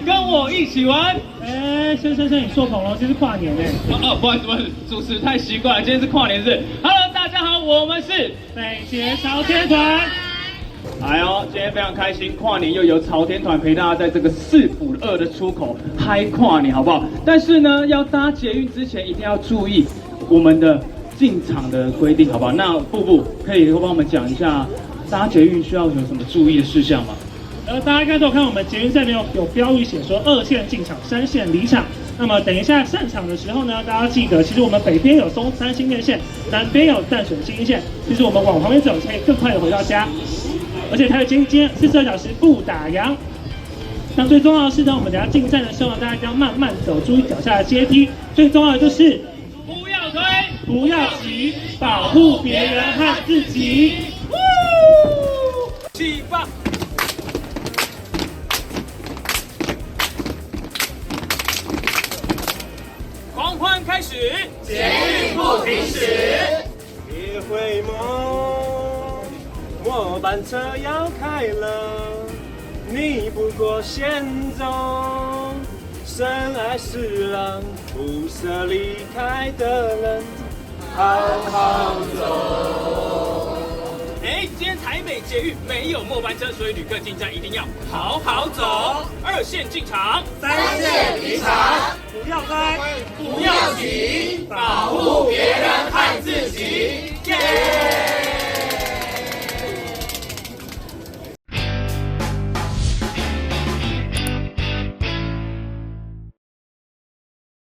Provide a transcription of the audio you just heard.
跟我一起玩。生，你说谎了，这是跨年哎。不好意思，主持太习惯了，今天是跨年日。Hello， 大家好，我们是北捷朝天团。哎呦，今天非常开心，跨年又有朝天团陪大家在这个4+2的出口嗨跨年，好不好？但是呢，要搭捷运之前一定要注意我们的进场的规定，好不好？那布可以帮我们讲一下搭捷运需要有什么注意的事项吗？大家应该都有看我们捷运站有标语写说2线进场，3线离场。那么等一下上场的时候呢，大家记得，其实我们北边有松山新店线，南边有淡水新一线，其实我们往旁边走可以更快的回到家。而且它的今天42小时不打烊。那最重要的是呢，我们等一下进站的时候呢，大家一定要慢慢走，注意脚下的阶梯。最重要的就是不要推，不要急，保护别人和自己。起吧！狂欢开始，捷运不停驶。别回眸，末班车要开了，你不过先走。深爱是让不舍离开的人，好好走。今天台北捷运没有末班车，所以旅客进站一定要好好走。2线进场，3线离场，不要开，不要急，保护别人和自己。